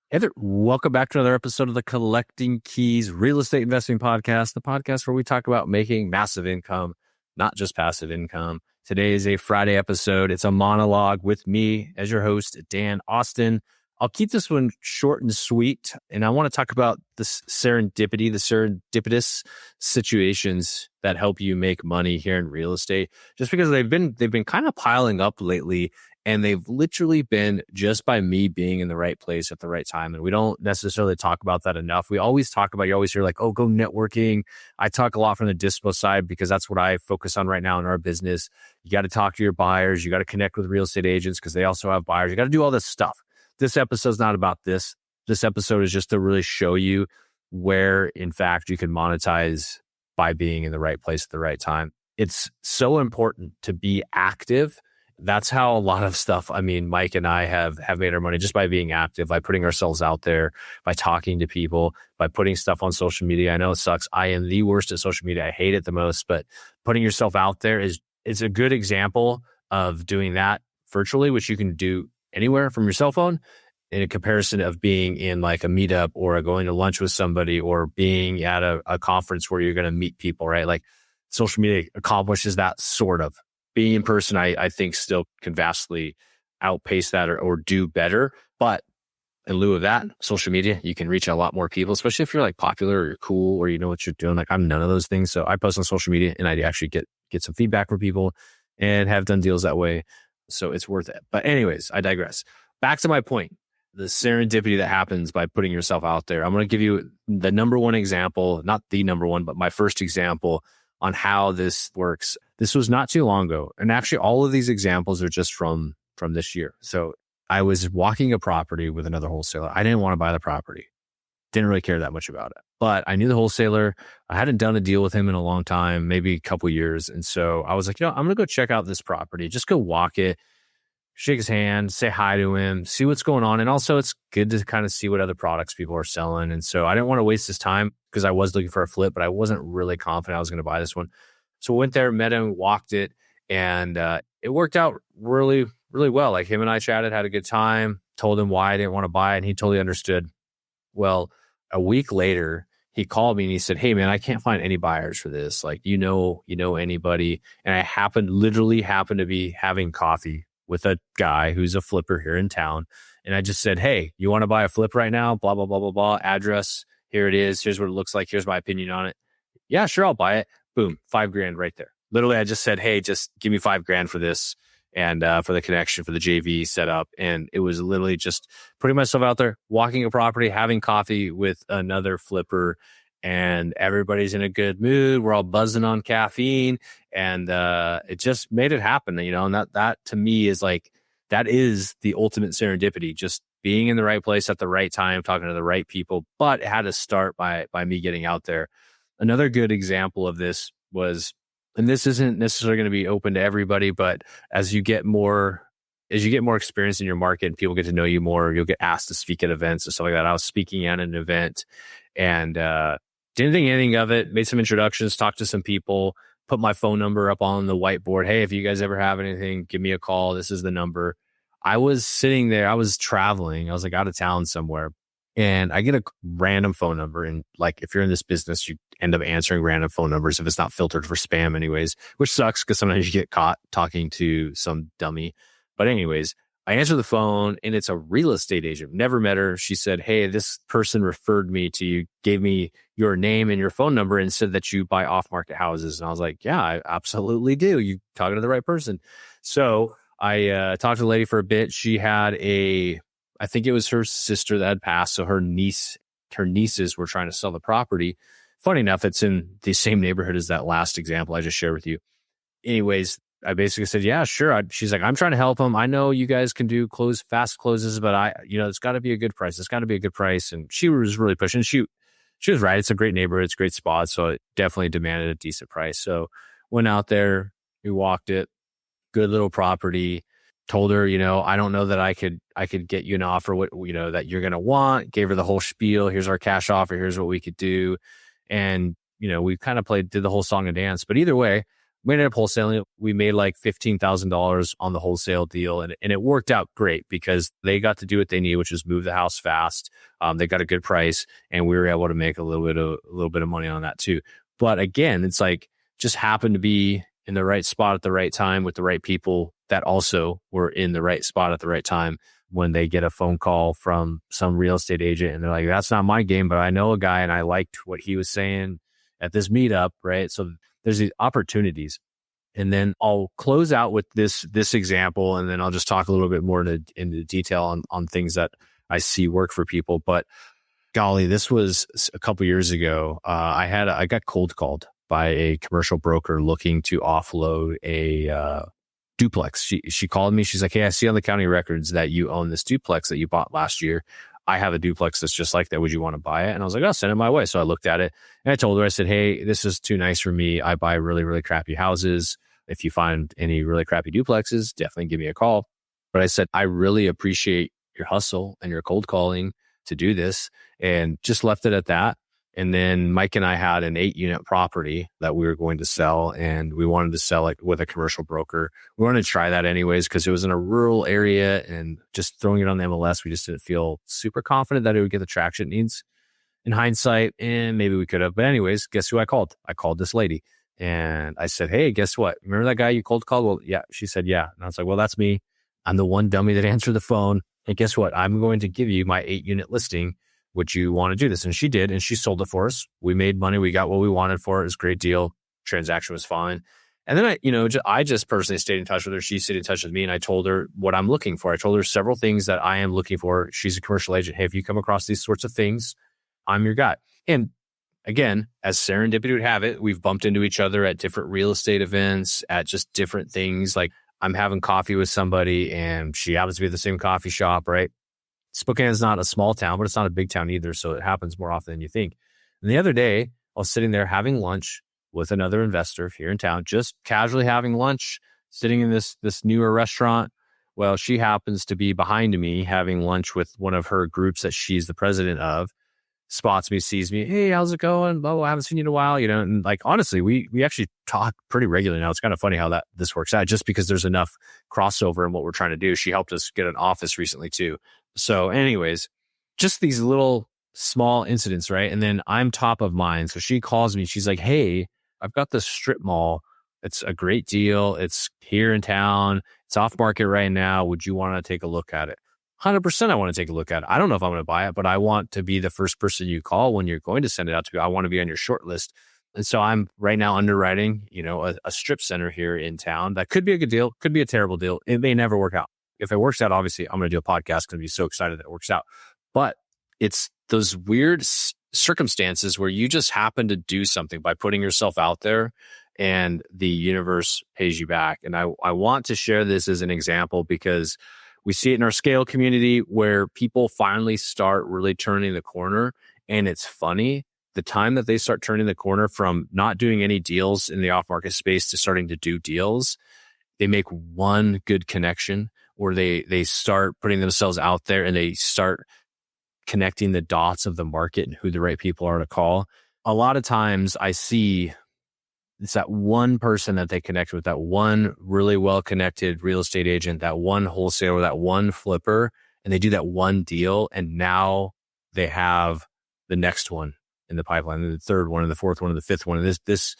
Hey there. Welcome back to another episode of the Collecting Keys Real Estate Investing Podcast, the podcast where we talk about making massive income, not just passive income. Today is a Friday episode. It's a monologue with me as your host, Dan Austin. I'll keep this one short and sweet, and I want to talk about the serendipitous situations that help you make money here in real estate, just because they've been kind of piling up lately. And they've literally been just by me being in the right place at the right time. And we don't necessarily talk about that enough. We always talk about, you always hear like, oh, go networking. I talk a lot from the dispo side because that's what I focus on right now in our business. You got to talk to your buyers. You got to connect with real estate agents because they also have buyers. You got to do all this stuff. This episode's not about this. This episode is just to really show you where, in fact, you can monetize by being in the right place at the right time. It's so important to be active. That's how a lot of stuff, Mike and I have made our money just by being active, by putting ourselves out there, by talking to people, by putting stuff on social media. I know it sucks. I am the worst at social media. I hate it the most, but putting yourself out there is a good example of doing that virtually, which you can do anywhere from your cell phone, in a comparison of being in like a meetup or going to lunch with somebody or being at a conference where you're going to meet people, right? Like social media accomplishes that sort of. Being in person, I think still can vastly outpace that or do better. But in lieu of that, social media, you can reach a lot more people, especially if you're like popular or you're cool or you know what you're doing. Like I'm none of those things. So I post on social media and I actually get some feedback from people and have done deals that way. So it's worth it. But anyways, I digress. Back to my point, the serendipity that happens by putting yourself out there. I'm going to give you the number one example, not the number one, but my first example on how this works. This was not too long ago. And actually all of these examples are just from this year. So I was walking a property with another wholesaler. I didn't want to buy the property. Didn't really care that much about it. But I knew the wholesaler. I hadn't done a deal with him in a long time, maybe a couple years. And so I was like, I'm going to go check out this property. Just go walk it, shake his hand, say hi to him, see what's going on. And also it's good to kind of see what other products people are selling. And so I didn't want to waste his time because I was looking for a flip, but I wasn't really confident I was going to buy this one. So I went there, met him, walked it, and it worked out really, really well. Like him and I chatted, had a good time, told him why I didn't want to buy it, and he totally understood. Well, a week later, he called me and he said, hey man, I can't find any buyers for this. Like, you know anybody? And I literally happened to be having coffee with a guy who's a flipper here in town. And I just said, hey, you want to buy a flip right now? Blah, blah, blah, blah, blah. Address. Here it is. Here's what it looks like. Here's my opinion on it. Yeah, sure. I'll buy it. Boom. $5,000 right there. Literally, I just said, hey, just give me $5,000 for this and for the connection, for the JV setup. And it was literally just putting myself out there, walking a property, having coffee with another flipper, and everybody's in a good mood. We're all buzzing on caffeine, and it just made it happen, and that to me is like, that is the ultimate serendipity, just being in the right place at the right time, talking to the right people. But it had to start by me getting out there. Another good example of this was, and this isn't necessarily going to be open to everybody, but as you get more experience in your market and people get to know you more, you'll get asked to speak at events and stuff like that. I was speaking at an event and didn't think anything of it, made some introductions, talked to some people, put my phone number up on the whiteboard. Hey, if you guys ever have anything, give me a call. This is the number. I was sitting there. I was traveling. I was like out of town somewhere. And I get a random phone number. And like, if you're in this business, you end up answering random phone numbers if it's not filtered for spam anyways, which sucks because sometimes you get caught talking to some dummy. But anyways, I answer the phone and it's a real estate agent. Never met her. She said, hey, this person referred me to you, gave me your name and your phone number and said that you buy off-market houses. And I was like, yeah, I absolutely do. You talking to the right person. So I talked to the lady for a bit. She had I think it was her sister that had passed. So her nieces were trying to sell the property. Funny enough, it's in the same neighborhood as that last example I just shared with you. Anyways, I basically said, yeah, sure. She's like, I'm trying to help them. I know you guys can do fast closes, but it's got to be a good price. It's got to be a good price. And she was really pushing. She was right. It's a great neighborhood. It's a great spot. So it definitely demanded a decent price. So went out there, we walked it, good little property, told her, I don't know that I could get you an offer, that you're going to want, gave her the whole spiel. Here's our cash offer. Here's what we could do. And, we kind of did the whole song and dance, but either way, we ended up wholesaling it. We made like $15,000 on the wholesale deal, and it worked out great because they got to do what they needed, which is move the house fast. They got a good price, and we were able to make a little bit of money on that too. But again, it's like just happened to be in the right spot at the right time with the right people that also were in the right spot at the right time when they get a phone call from some real estate agent and they're like, that's not my game, but I know a guy and I liked what he was saying at this meetup, right? So there's these opportunities. And then I'll close out with this example, and then I'll just talk a little bit more into detail on things that I see work for people. But golly, this was a couple years ago. I got cold called by a commercial broker looking to offload a duplex. She called me. She's like, hey, I see on the county records that you own this duplex that you bought last year. I have a duplex that's just like that. Would you want to buy it? And I was like, oh, send it my way. So I looked at it and I told her, I said, hey, this is too nice for me. I buy really, really crappy houses. If you find any really crappy duplexes, definitely give me a call. But I said, I really appreciate your hustle and your cold calling to do this, and just left it at that. And then Mike and I had an 8-unit property that we were going to sell, and we wanted to sell it with a commercial broker. We wanted to try that anyways because it was in a rural area, and just throwing it on the MLS, we just didn't feel super confident that it would get the traction it needs. In hindsight, and maybe we could have. But anyways, guess who I called? I called this lady. And I said, hey, guess what? Remember that guy you cold called? Well, yeah. She said, yeah. And I was like, well, that's me. I'm the one dummy that answered the phone. And guess what? I'm going to give you my 8-unit listing. Would you want to do this? And she did. And she sold it for us. We made money. We got what we wanted for it. It was a great deal. Transaction was fine. And then I just personally stayed in touch with her. She stayed in touch with me, and I told her what I'm looking for. I told her several things that I am looking for. She's a commercial agent. Hey, if you come across these sorts of things, I'm your guy. And again, as serendipity would have it, we've bumped into each other at different real estate events, at just different things. Like I'm having coffee with somebody and she happens to be at the same coffee shop, right? Spokane is not a small town, but it's not a big town either. So it happens more often than you think. And the other day, I was sitting there having lunch with another investor here in town, just casually having lunch, sitting in this newer restaurant. Well, she happens to be behind me having lunch with one of her groups that she's the president of. Spots me, sees me, hey, how's it going? Oh, I haven't seen you in a while, and like, honestly, we actually talk pretty regularly now. It's kind of funny how this works out, just because there's enough crossover in what we're trying to do. She helped us get an office recently too. So anyways, just these little small incidents, right? And then I'm top of mind. So she calls me, she's like, hey, I've got this strip mall. It's a great deal. It's here in town. It's off market right now. Would you want to take a look at it? 100% I want to take a look at it. I don't know if I'm going to buy it, but I want to be the first person you call when you're going to send it out to me. I want to be on your short list. And so I'm right now underwriting, a strip center here in town. That could be a good deal, could be a terrible deal. It may never work out. If it works out, obviously I'm going to do a podcast because I'd be so excited that it works out. But it's those weird circumstances where you just happen to do something by putting yourself out there and the universe pays you back. And I want to share this as an example because we see it in our scale community where people finally start really turning the corner. And it's funny, the time that they start turning the corner from not doing any deals in the off-market space to starting to do deals, they make one good connection, or they start putting themselves out there and they start connecting the dots of the market and who the right people are to call. A lot of times I see it's that one person that they connect with, that one really well-connected real estate agent, that one wholesaler, that one flipper, and they do that one deal. And now they have the next one in the pipeline, and the third one, and the fourth one, and the fifth one. And this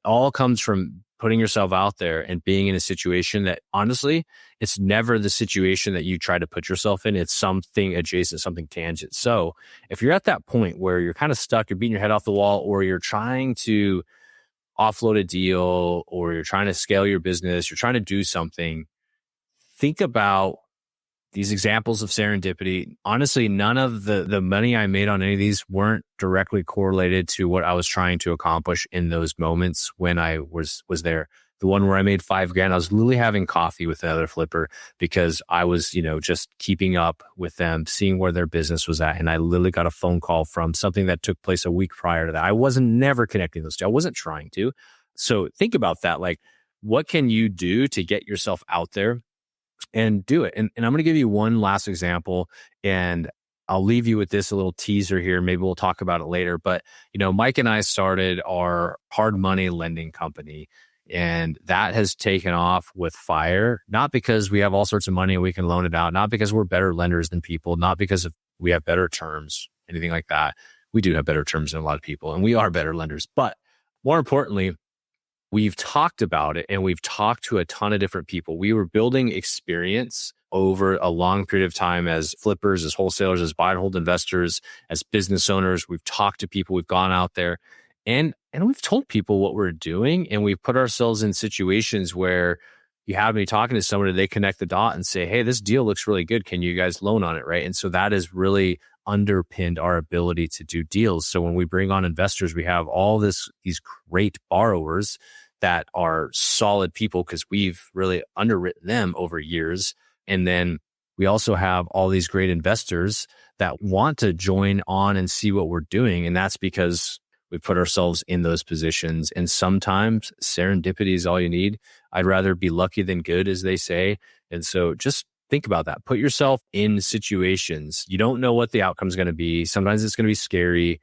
all comes from putting yourself out there and being in a situation that, honestly, it's never the situation that you try to put yourself in. It's something adjacent, something tangent. So if you're at that point where you're kind of stuck, you're beating your head off the wall, or you're trying to offload a deal, or you're trying to scale your business, you're trying to do something, think about these examples of serendipity. Honestly, none of the money I made on any of these weren't directly correlated to what I was trying to accomplish in those moments when I was there. The one where I made $5,000, I was literally having coffee with another flipper because I was, just keeping up with them, seeing where their business was at. And I literally got a phone call from something that took place a week prior to that. I wasn't never connecting those two. I wasn't trying to. So think about that. Like, what can you do to get yourself out there and do it? And I'm going to give you one last example, and I'll leave you with this, a little teaser here. Maybe we'll talk about it later. But, Mike and I started our hard money lending company And that has taken off with fire, not because we have all sorts of money and we can loan it out, not because we're better lenders than people, not because of we have better terms, anything like that. We do have better terms than a lot of people, and we are better lenders. But more importantly, we've talked about it and we've talked to a ton of different people. We were building experience over a long period of time as flippers, as wholesalers, as buy and hold investors, as business owners. We've talked to people, we've gone out there and we've told people what we're doing, and we've put ourselves in situations where you have me talking to somebody, they connect the dot and say, hey, this deal looks really good. Can you guys loan on it? Right. And so that has really underpinned our ability to do deals. So when we bring on investors, we have all these great borrowers that are solid people because we've really underwritten them over years. And then we also have all these great investors that want to join on and see what we're doing. And that's because we put ourselves in those positions. And sometimes serendipity is all you need. I'd rather be lucky than good, as they say. And so just think about that. Put yourself in situations. You don't know what the outcome is going to be. Sometimes it's going to be scary.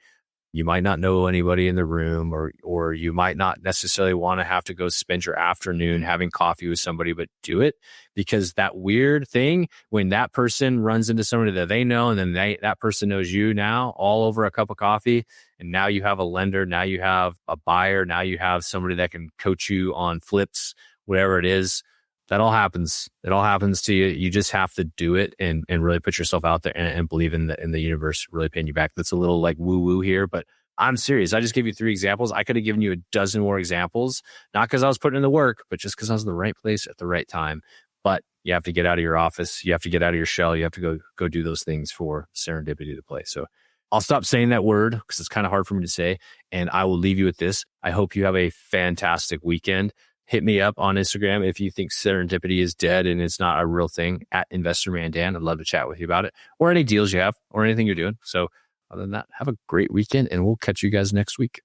You might not know anybody in the room, or you might not necessarily want to have to go spend your afternoon having coffee with somebody, but do it, because that weird thing when that person runs into somebody that they know, and then that person knows you now all over a cup of coffee. And now you have a lender, now you have a buyer, now you have somebody that can coach you on flips, whatever it is. That all happens. It all happens to you. You just have to do it and really put yourself out there and believe in the universe really paying you back. That's a little like woo woo here, but I'm serious. I just gave you 3 examples. I could have given you a dozen more examples, not because I was putting in the work, but just because I was in the right place at the right time. But you have to get out of your office. You have to get out of your shell. You have to go do those things for serendipity to play. So I'll stop saying that word because it's kind of hard for me to say. And I will leave you with this. I hope you have a fantastic weekend. Hit me up on Instagram if you think serendipity is dead and it's not a real thing, at InvestorManDan. I'd love to chat with you about it, or any deals you have or anything you're doing. So other than that, have a great weekend and we'll catch you guys next week.